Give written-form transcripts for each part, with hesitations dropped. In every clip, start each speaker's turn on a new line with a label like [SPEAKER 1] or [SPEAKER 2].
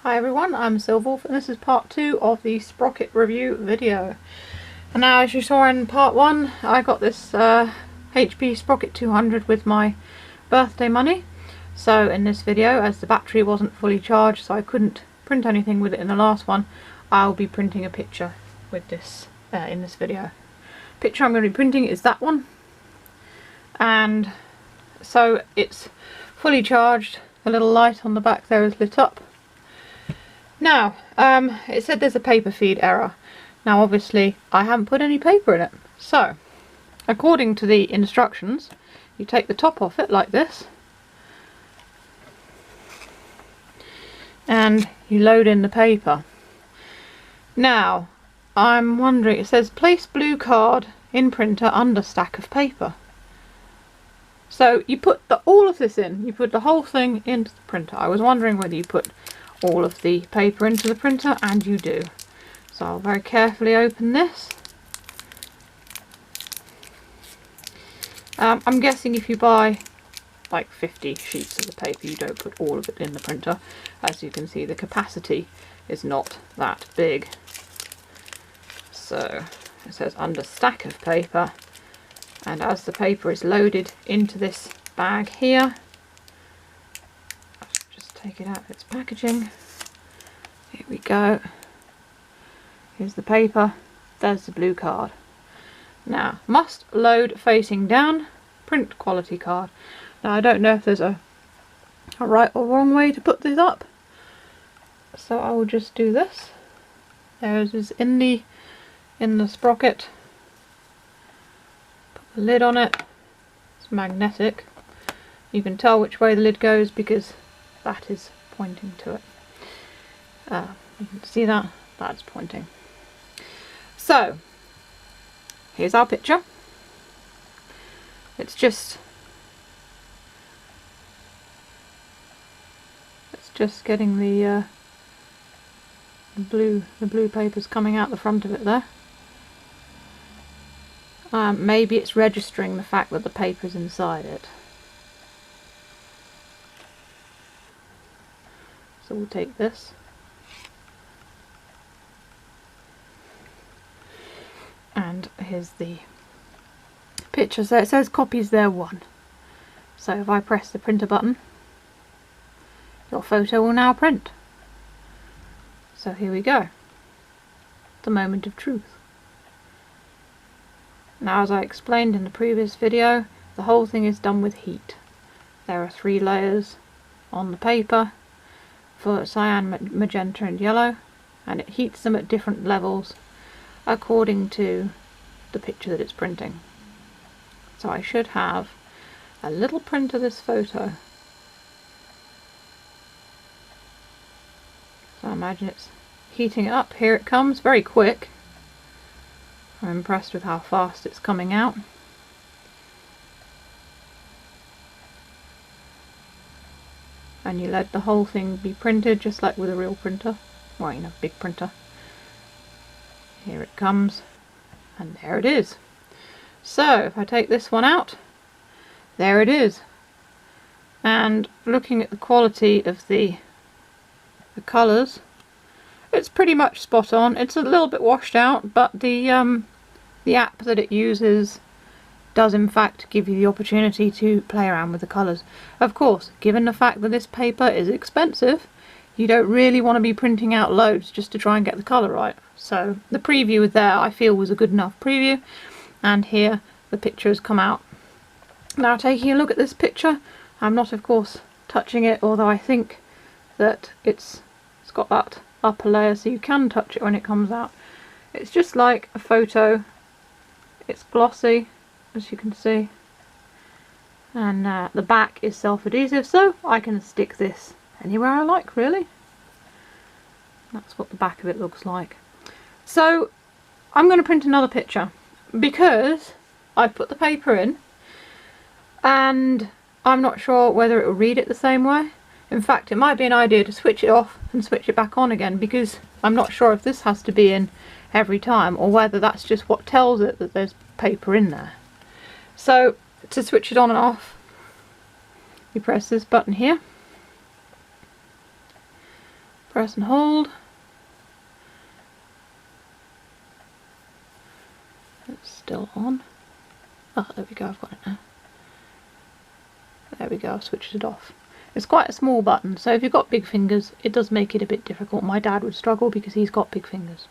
[SPEAKER 1] Hi everyone, I'm Sylwolf and this is part 2 of the Sprocket review video. And now, as you saw in part 1, I got this HP Sprocket 200 with my birthday money. So in this video, as the battery wasn't fully charged so I couldn't print anything with it in the last one, I'll be printing a picture with this in this video. The picture I'm going to be printing is that one. And so it's fully charged, a little light on the back there is lit up. Now, it said there's a paper feed error. Now obviously I haven't put any paper in it. So, according to the instructions, you take the top off it like this. And you load in the paper. Now, I'm wondering, it says place blue card in printer under stack of paper. So you put all of this in, you put the whole thing into the printer. I was wondering whether you put all of the paper into the printer, and you do. So I'll very carefully open this. I'm guessing if you buy like 50 sheets of the paper you don't put all of it in the printer. As you can see, the capacity is not that big. So it says under stack of paper, and as the paper is loaded into this bag here, take it out of its packaging. Here we go. Here's the paper. There's the blue card. Now, must load facing down. Print quality card. Now, I don't know if there's a right or wrong way to put this up, so I will just do this. There it is in the sprocket. Put the lid on it. It's magnetic. You can tell which way the lid goes because that is pointing to it. You can see that? That's pointing. So, here's our picture. It's just getting the blue papers coming out the front of it there. Maybe it's registering the fact that the paper's inside it. So we'll take this and here's the picture. So it says copies there 1. So if I press the printer button, your photo will now print. So here we go. The moment of truth. Now, as I explained in the previous video, the whole thing is done with heat. There are 3 layers on the paper for cyan, magenta and yellow, and it heats them at different levels according to the picture that it's printing. So I should have a little print of this photo. So I imagine it's heating it up. Here it comes, very quick. I'm impressed with how fast it's coming out. And you let the whole thing be printed just like with a real printer, well, you know, big printer. Here it comes, and there it is. So if I take this one out, there it is. And looking at the quality of the colours, it's pretty much spot on. It's a little bit washed out, but the app that it uses does in fact give you the opportunity to play around with the colours. Of course, given the fact that this paper is expensive, you don't really want to be printing out loads just to try and get the colour right. So the preview there I feel was a good enough preview, and here the picture has come out. Now, taking a look at this picture, I'm not of course touching it, although I think that it's got that upper layer so you can touch it when it comes out. It's just like a photo. It's glossy, as you can see, and the back is self-adhesive, so I can stick this anywhere I like, really. That's what the back of it looks like. So I'm going to print another picture because I put the paper in and I'm not sure whether it will read it the same way. In fact, it might be an idea to switch it off and switch it back on again, because I'm not sure if this has to be in every time or whether that's just what tells it that there's paper in there. So to switch it on and off, you press this button here, Press and hold. It's still on. Oh, there we go, I've got it now. There we go, I've switched it off. It's quite a small button, so if you've got big fingers, it does make it a bit difficult. My dad would struggle because he's got big fingers.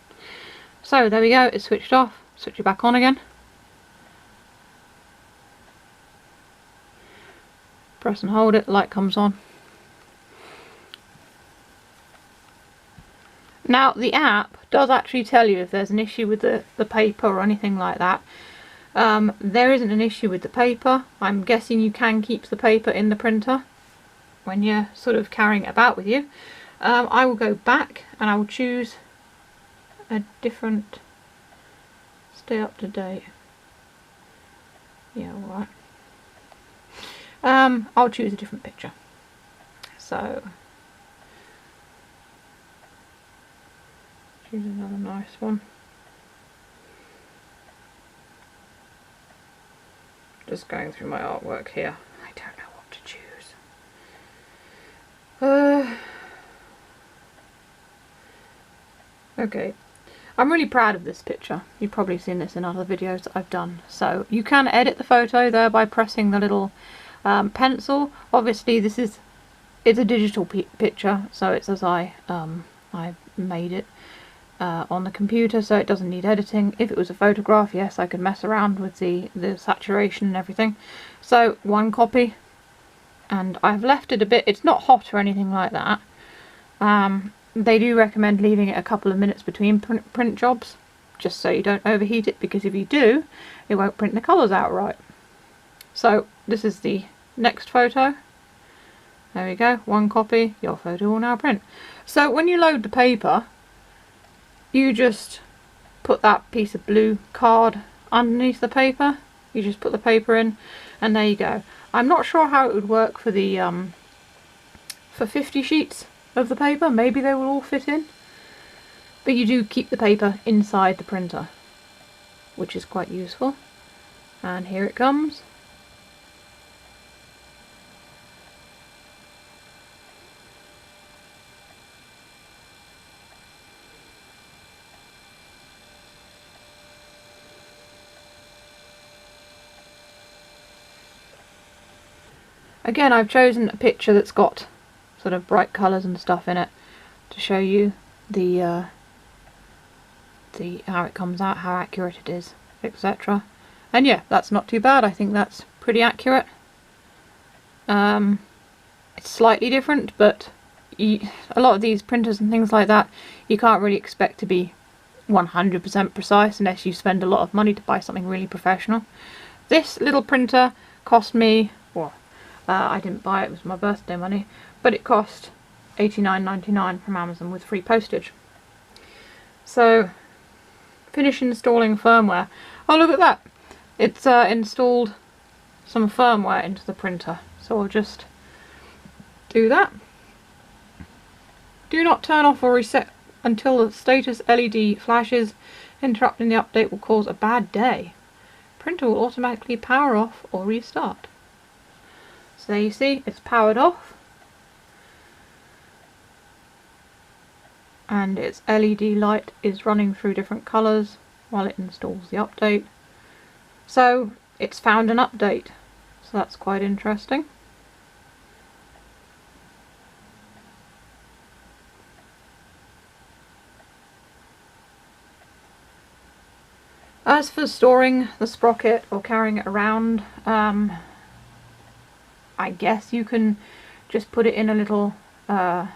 [SPEAKER 1] So there we go, it's switched off. Switch it back on again. Press and hold it, light comes on. Now the app does actually tell you if there's an issue with the paper or anything like that. There isn't an issue with the paper. I'm guessing you can keep the paper in the printer when you're sort of carrying it about with you. I will go back and I will choose a different, stay up to date. Yeah, alright. I'll choose a different picture. So, choose another nice one. Just going through my artwork here. I don't know what to choose. Okay. I'm really proud of this picture. You've probably seen this in other videos that I've done. So you can edit the photo there by pressing the little pencil. Obviously it's a digital picture, so it's as I made it on the computer, so it doesn't need editing. If it was a photograph, yes, I could mess around with the saturation and everything. So one copy, and I've left it a bit. It's not hot or anything like that. They do recommend leaving it a couple of minutes between print jobs, just so you don't overheat it, because if you do, it won't print the colours out right. So this is the next photo. There we go, one copy, your photo will now print. So when you load the paper, you just put that piece of blue card underneath the paper. You just put the paper in, and there you go. I'm not sure how it would work for the for 50 sheets of the paper. Maybe they will all fit in, but you do keep the paper inside the printer, which is quite useful. And here it comes. Again, I've chosen a picture that's got sort of bright colours and stuff in it to show you the how it comes out, how accurate it is, etc. And yeah, that's not too bad. I think that's pretty accurate. It's slightly different, but a lot of these printers and things like that, you can't really expect to be 100% precise unless you spend a lot of money to buy something really professional. This little printer cost me, well, I didn't buy it, it was my birthday money, but it cost $89.99 from Amazon with free postage. So, finish installing firmware. Oh, look at that! It's installed some firmware into the printer. So I'll just do that. Do not turn off or reset until the status LED flashes. Interrupting the update will cause a bad day. Printer will automatically power off or restart. So there you see, it's powered off. And its LED light is running through different colours while it installs the update. So it's found an update. So that's quite interesting. As for storing the Sprocket or carrying it around, I guess you can just put it in a little, like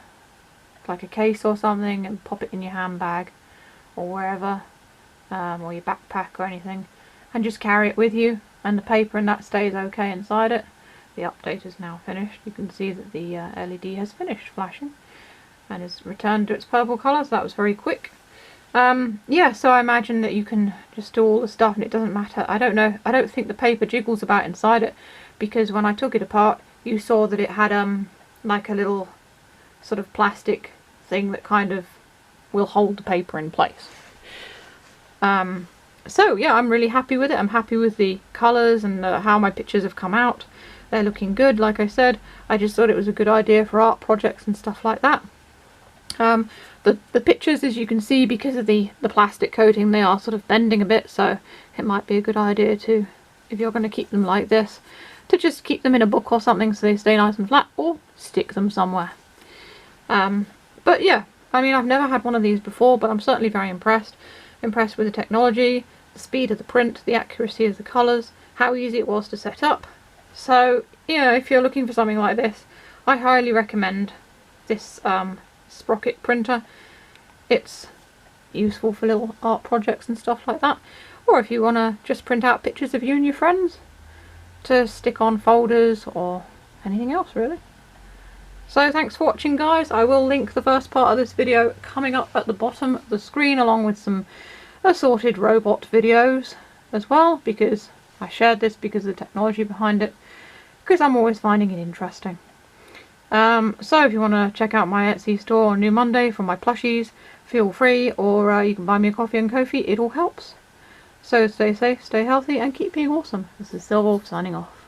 [SPEAKER 1] a case or something, and pop it in your handbag or wherever, or your backpack or anything, and just carry it with you, and the paper and that stays okay inside it. The update is now finished. You can see that the LED has finished flashing and has returned to its purple colour, so that was very quick. Yeah, so I imagine that you can just do all the stuff and it doesn't matter. I don't know, I don't think the paper jiggles about inside it, because when I took it apart you saw that it had like a little sort of plastic thing that kind of will hold the paper in place. So yeah, I'm really happy with it. I'm happy with the colours and how my pictures have come out. They're looking good, like I said. I just thought it was a good idea for art projects and stuff like that. The pictures, as you can see, because of the plastic coating, they are sort of bending a bit, so it might be a good idea to, if you're going to keep them like this, to just keep them in a book or something so they stay nice and flat, or stick them somewhere. But yeah, I mean, I've never had one of these before, but I'm certainly very impressed. Impressed with the technology, the speed of the print, the accuracy of the colours, how easy it was to set up. So, you know, if you're looking for something like this, I highly recommend this Sprocket printer. It's useful for little art projects and stuff like that. Or if you want to just print out pictures of you and your friends to stick on folders or anything else, really. So thanks for watching, guys. I will link the first part of this video coming up at the bottom of the screen, along with some assorted robot videos as well, because I shared this because of the technology behind it, because I'm always finding it interesting. So if you want to check out my Etsy store on New Monday for my plushies, feel free, or you can buy me a coffee and Ko-fi, it all helps. So stay safe, stay healthy, and keep being awesome. This is Silverwolf signing off.